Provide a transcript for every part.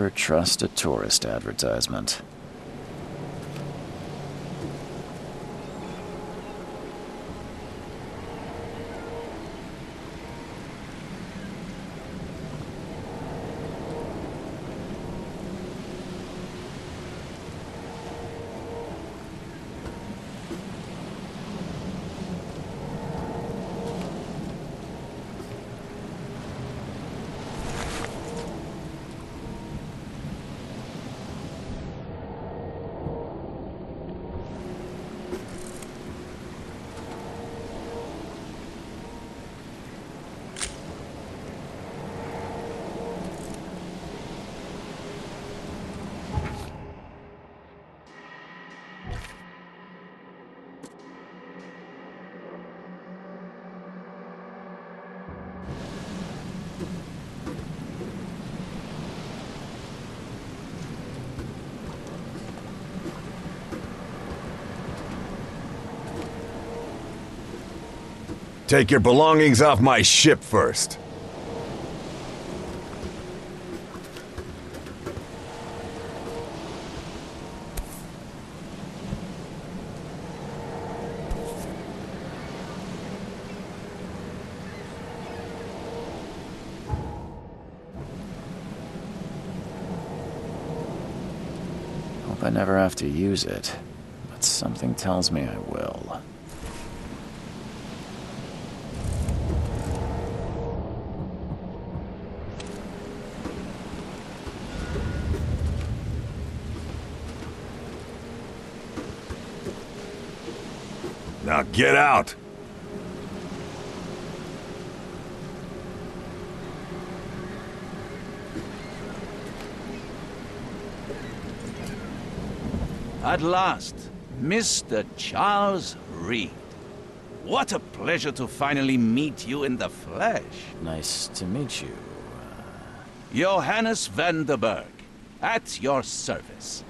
Never trust a tourist advertisement. Take your belongings off my ship first. Hope I never have to use it, but something tells me I will. Now get out! At last, Mr. Charles Reed. What a pleasure to finally meet you in the flesh. Nice to meet you. Johannes van der Berg, at your service.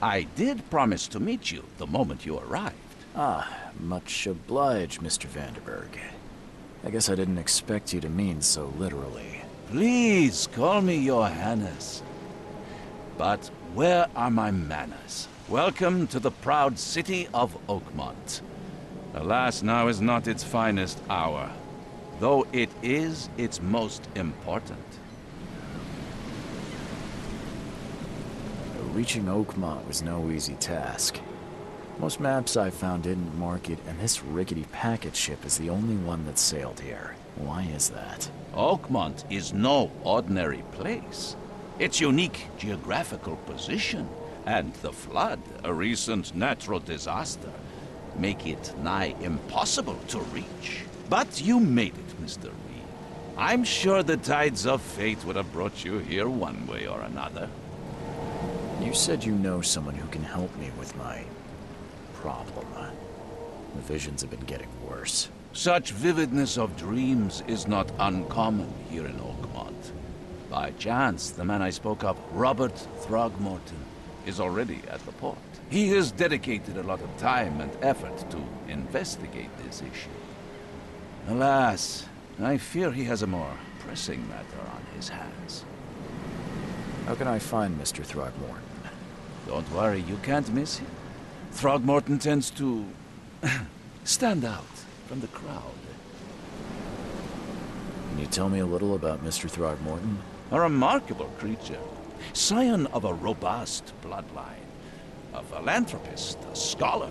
I did promise to meet you the moment you arrived. Ah, much obliged, Mr. Vanderberg. I guess I didn't expect you to mean so literally. Please call me Johannes. But where are my manners? Welcome to the proud city of Oakmont. Alas, now is not its finest hour, though it is its most important. Reaching Oakmont was no easy task. Most maps I found didn't mark it, and this rickety packet ship is the only one that sailed here. Why is that? Oakmont is no ordinary place. Its unique geographical position and the flood, a recent natural disaster, make it nigh impossible to reach. But you made it, Mr. Reed. I'm sure the tides of fate would have brought you here one way or another. You said you know someone who can help me with my problem. The visions have been getting worse. Such vividness of dreams is not uncommon here in Oakmont. By chance, the man I spoke of, Robert Throgmorton, is already at the port. He has dedicated a lot of time and effort to investigate this issue. Alas, I fear he has a more pressing matter on his hands. How can I find Mr. Throgmorton? Don't worry, you can't miss him. Throgmorton tends to stand out from the crowd. Can you tell me a little about Mr. Throgmorton? A remarkable creature. Scion of a robust bloodline. A philanthropist, a scholar,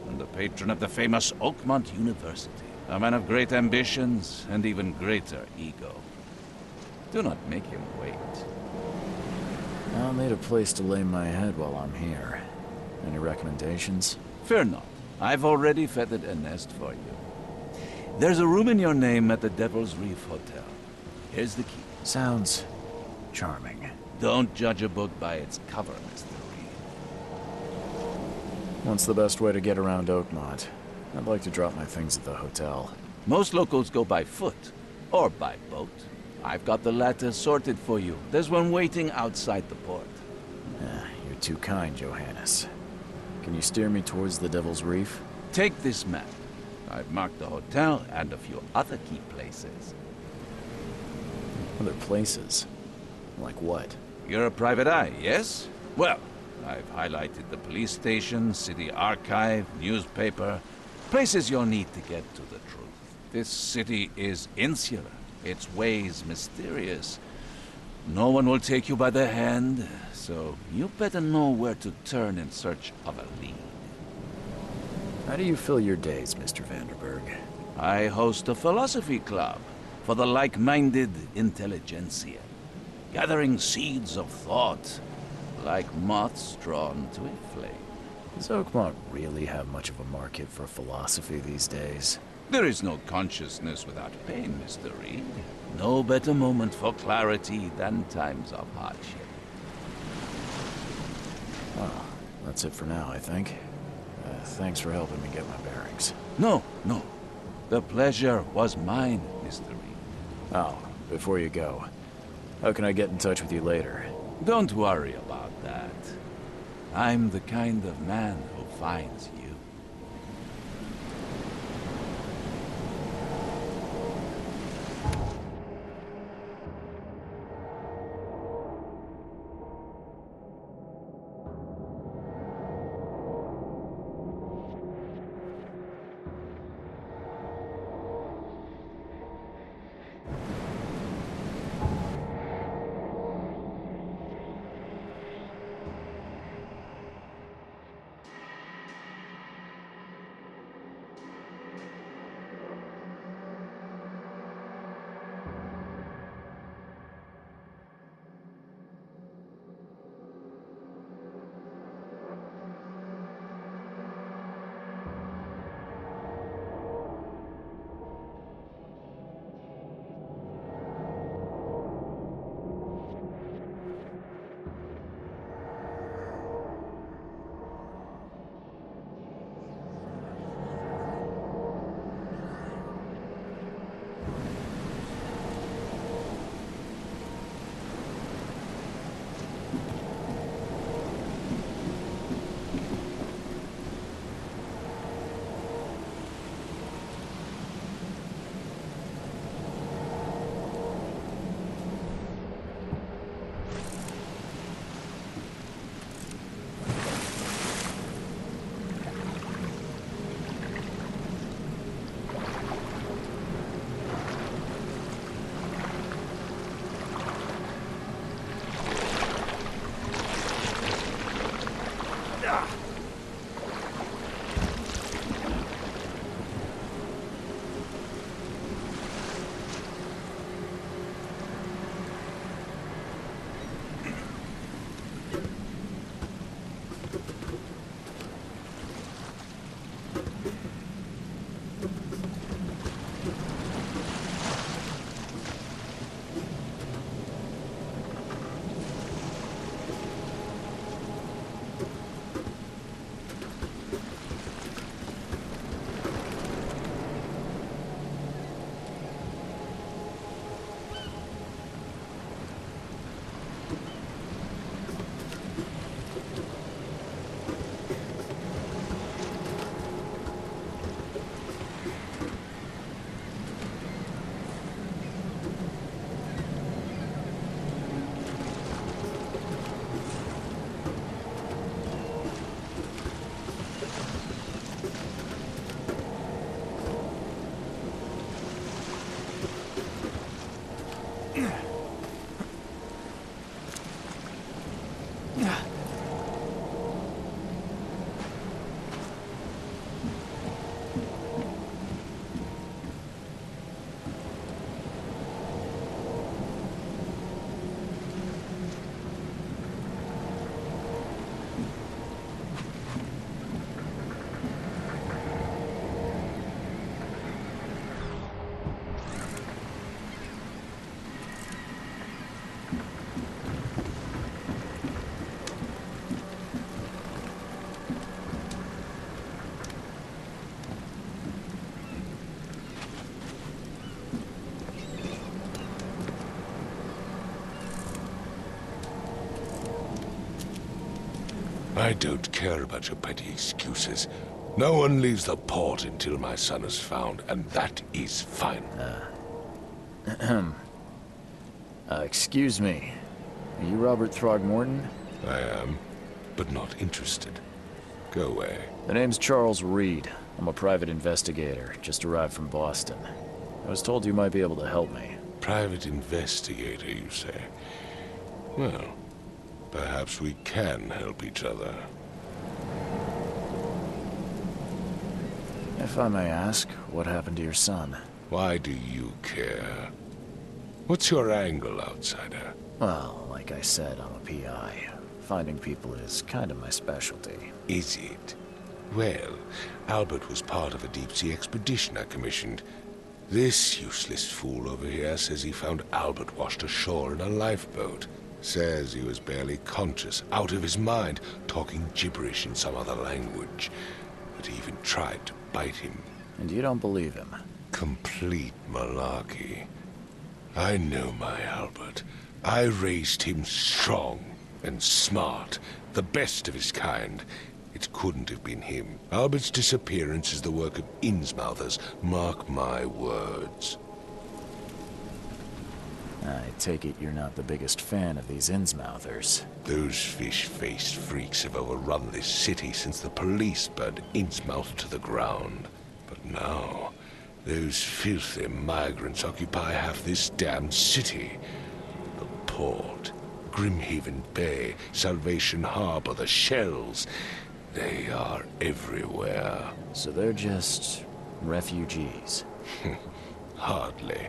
and the patron of the famous Oakmont University. A man of great ambitions and even greater ego. Do not make him wait. I'll need a place to lay my head while I'm here. Any recommendations? Fear not. I've already feathered a nest for you. There's a room in your name at the Devil's Reef Hotel. Here's the key. Sounds charming. Don't judge a book by its cover, Mr. Reed. What's the best way to get around Oakmont? I'd like to drop my things at the hotel. Most locals go by foot, or by boat. I've got the latter sorted for you. There's one waiting outside the port. You're too kind, Johannes. Can you steer me towards the Devil's Reef? Take this map. I've marked the hotel and a few other key places. Other places? Like what? You're a private eye, yes? Well, I've highlighted the police station, city archive, newspaper, places you'll need to get to the truth. This city is insular, its ways mysterious. No one will take you by the hand, so you better know where to turn in search of a lead. How do you fill your days, Mr. Vanderberg? I host a philosophy club for the like-minded intelligentsia, gathering seeds of thought, like moths drawn to a flame. Does Oakmont really have much of a market for philosophy these days? There is no consciousness without pain, Mr. Reed. No better moment for clarity than times of hardship. Well, that's it for now, I think. Thanks for helping me get my bearings. No. The pleasure was mine, Mr. Reed. Oh, before you go, how can I get in touch with you later? Don't worry about that. I'm the kind of man who finds you. I don't care about your petty excuses. No one leaves the port until my son is found, and that is fine. Excuse me. Are you Robert Throgmorton? I am, but not interested. Go away. The name's Charles Reed. I'm a private investigator, just arrived from Boston. I was told you might be able to help me. Private investigator, you say? Well, perhaps we can help each other. If I may ask, what happened to your son? Why do you care? What's your angle, outsider? Well, like I said, I'm a PI. Finding people is kind of my specialty. Is it? Well, Albert was part of a deep-sea expedition I commissioned. This useless fool over here says he found Albert washed ashore in a lifeboat. Says he was barely conscious, out of his mind, talking gibberish in some other language. That he even tried to bite him. And you don't believe him? Complete malarkey. I know my Albert. I raised him strong and smart, the best of his kind. It couldn't have been him. Albert's disappearance is the work of Innsmouthers, mark my words. I take it you're not the biggest fan of these Innsmouthers. Those fish-faced freaks have overrun this city since the police burned Innsmouth to the ground. But now, those filthy migrants occupy half this damned city. The port, Grimhaven Bay, Salvation Harbor, the shells. They are everywhere. So they're just refugees. Hardly.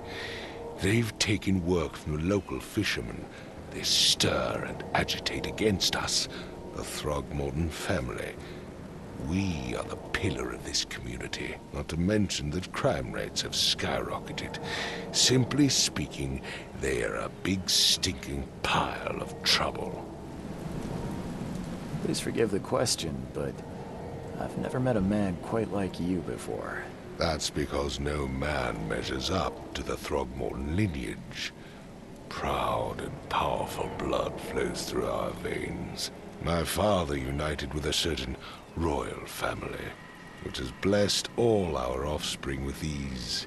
They've taken work from the local fishermen. They stir and agitate against us, the Throgmorton family. We are the pillar of this community, not to mention that crime rates have skyrocketed. Simply speaking, they are a big stinking pile of trouble. Please forgive the question, but I've never met a man quite like you before. That's because no man measures up to the Throgmorton lineage. Proud and powerful blood flows through our veins. My father united with a certain royal family, which has blessed all our offspring with these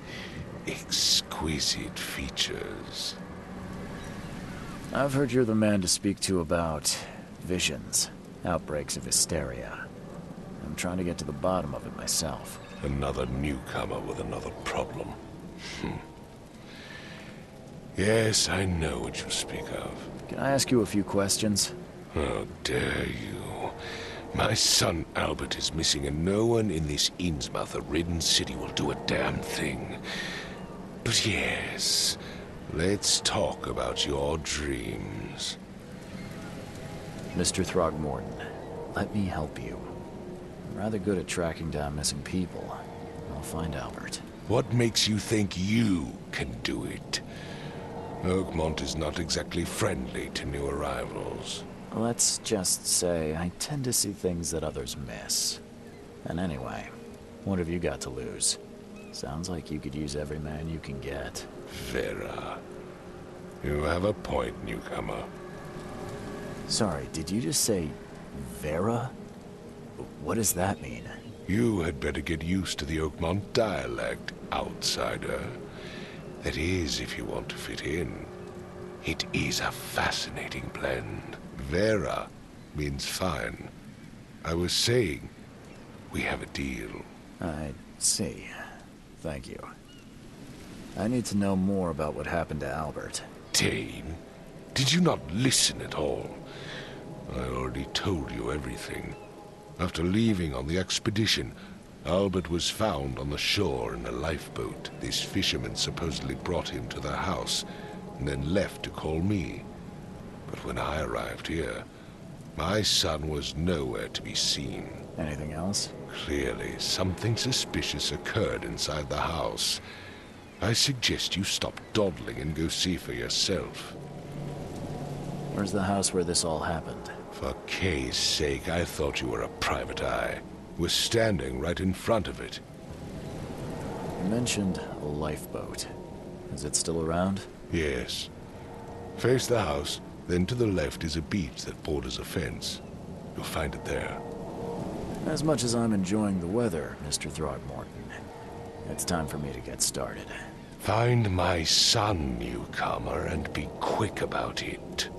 exquisite features. I've heard you're the man to speak to about visions, outbreaks of hysteria. I'm trying to get to the bottom of it myself. Another newcomer with another problem. Yes, I know what you speak of. Can I ask you a few questions? How dare you? My son Albert is missing, and no one in this Innsmouth-ridden city will do a damn thing. But yes, let's talk about your dreams. Mr. Throgmorton, let me help you. I'm rather good at tracking down missing people. I'll find Albert. What makes you think you can do it? Oakmont is not exactly friendly to new arrivals. Let's just say I tend to see things that others miss. And anyway, what have you got to lose? Sounds like you could use every man you can get. Vera. You have a point, newcomer. Sorry, did you just say Vera? What does that mean? You had better get used to the Oakmont dialect, outsider. That is, if you want to fit in. It is a fascinating blend. Vera means fine. I was saying, we have a deal. I see. Thank you. I need to know more about what happened to Albert. Dane, did you not listen at all? I already told you everything. After leaving on the expedition, Albert was found on the shore in a lifeboat. This fisherman supposedly brought him to the house, and then left to call me. But when I arrived here, my son was nowhere to be seen. Anything else? Clearly, something suspicious occurred inside the house. I suggest you stop dawdling and go see for yourself. Where's the house where this all happened? For Kay's sake, I thought you were a private eye. We're standing right in front of it. You mentioned a lifeboat. Is it still around? Yes. Face the house, then to the left is a beach that borders a fence. You'll find it there. As much as I'm enjoying the weather, Mr. Throgmorton, it's time for me to get started. Find my son, newcomer, and be quick about it.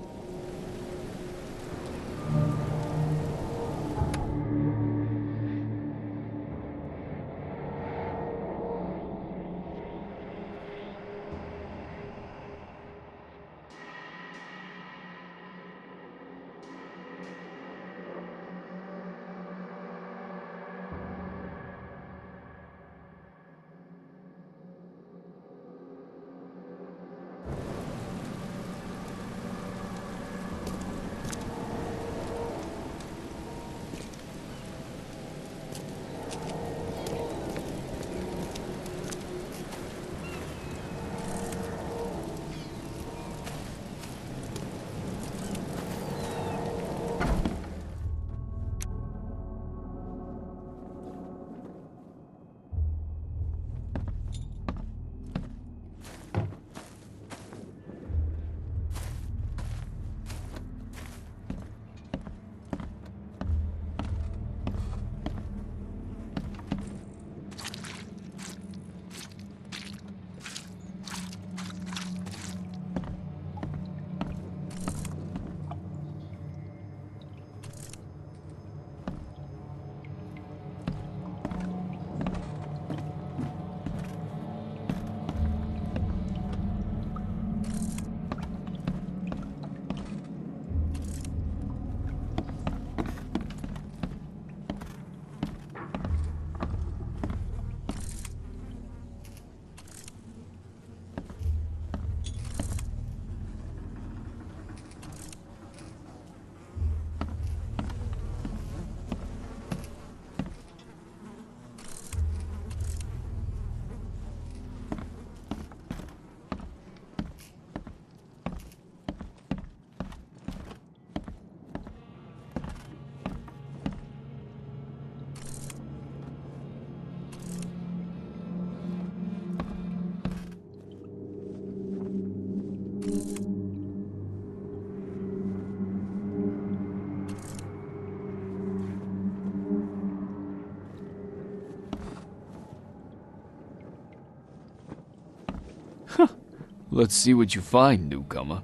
Let's see what you find, newcomer.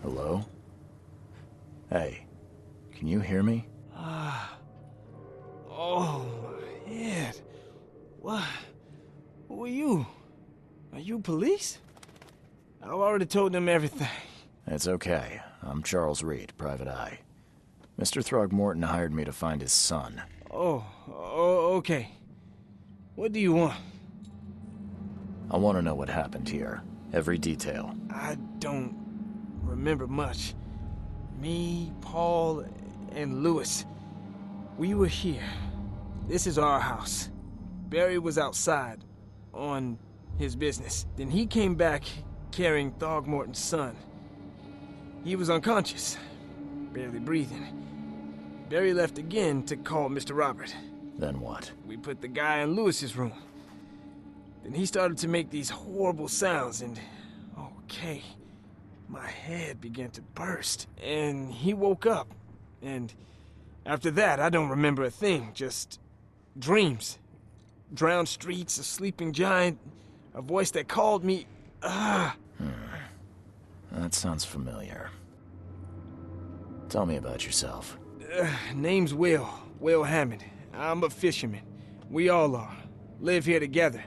Hello? Hey, can you hear me? Oh, my head. What? Who are you? Are you police? I've already told them everything. It's okay. I'm Charles Reed, Private Eye. Mr. Throgmorton hired me to find his son. Oh, okay. What do you want? I want to know what happened here. Every detail. I don't remember much. Me, Paul, and Lewis, we were here. This is our house. Barry was outside, on his business. Then he came back carrying Throgmorton's son. He was unconscious, barely breathing. Barry left again to call Mr. Robert. Then what? We put the guy in Lewis's room. Then he started to make these horrible sounds and... okay. My head began to burst, and he woke up. And after that, I don't remember a thing, just dreams. Drowned streets, a sleeping giant, a voice that called me. That sounds familiar. Tell me about yourself. Name's Will Hammond. I'm a fisherman. We all are. Live here together.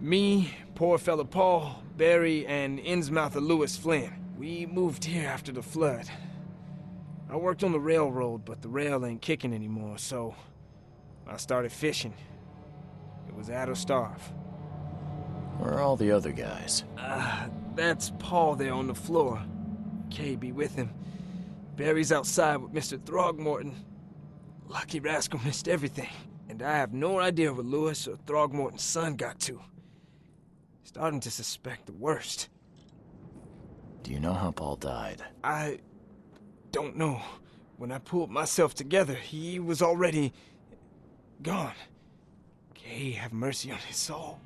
Me, poor fella Paul, Barry, and Innsmouther Lewis Flynn. We moved here after the flood. I worked on the railroad, but the rail ain't kicking anymore, so I started fishing. It was at or starve. Where are all the other guys? That's Paul there on the floor. Kay be with him. Barry's outside with Mr. Throgmorton. Lucky rascal missed everything. And I have no idea where Lewis or Throgmorton's son got to. Starting to suspect the worst. Do you know how Paul died? I don't know. When I pulled myself together, he was already gone. Kay have mercy on his soul.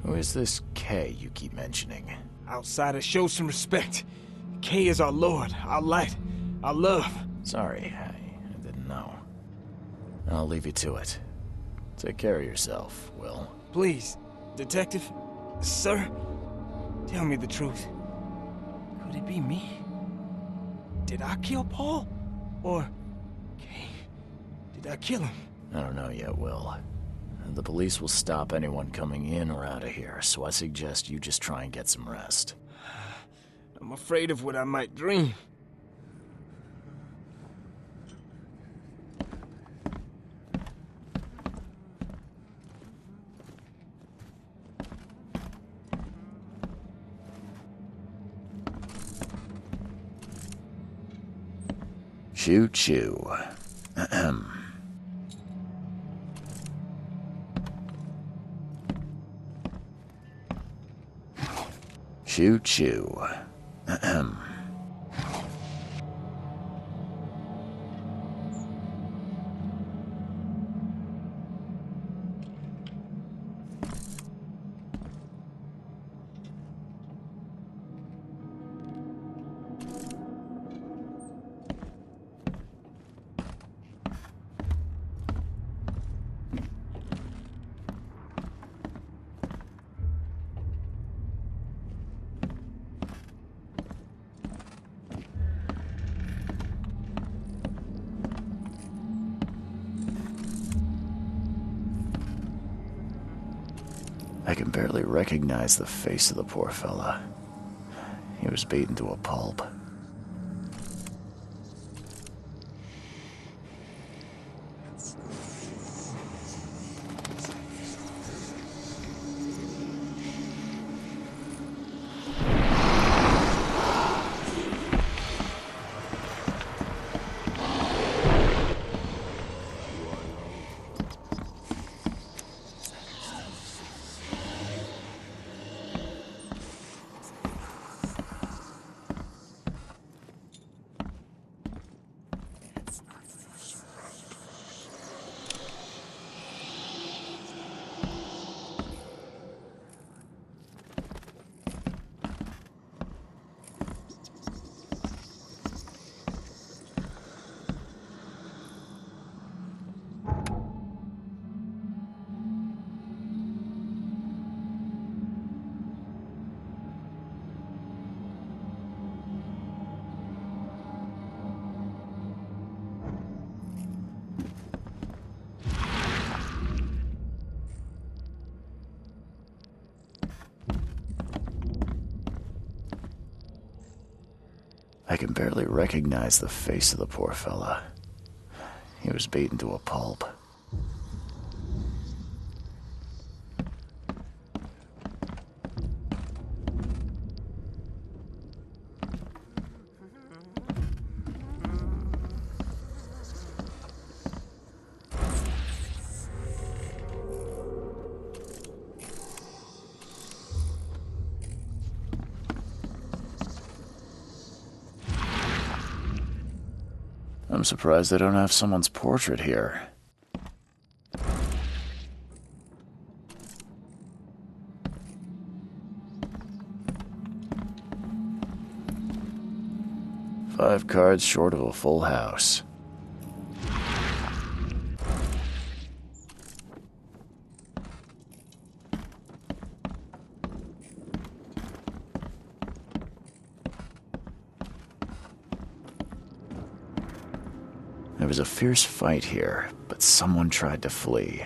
Who is this K you keep mentioning? Outsider, show some respect. Kay is our lord, our light, our love. Sorry, I didn't know. I'll leave you to it. Take care of yourself, Will. Please, detective, sir, tell me the truth. Could it be me? Did I kill Paul? Or, Kay, did I kill him? I don't know yet, Will. The police will stop anyone coming in or out of here, so I suggest you just try and get some rest. I'm afraid of what I might dream. Choo choo. Ahem. Choo choo. Ahem. I can barely recognize the face of the poor fella. He was beaten to a pulp. can barely recognize the face of the poor fella. He was beaten to a pulp. I'm surprised they don't have someone's portrait here. Five cards short of a full house. There was a fierce fight here, but someone tried to flee.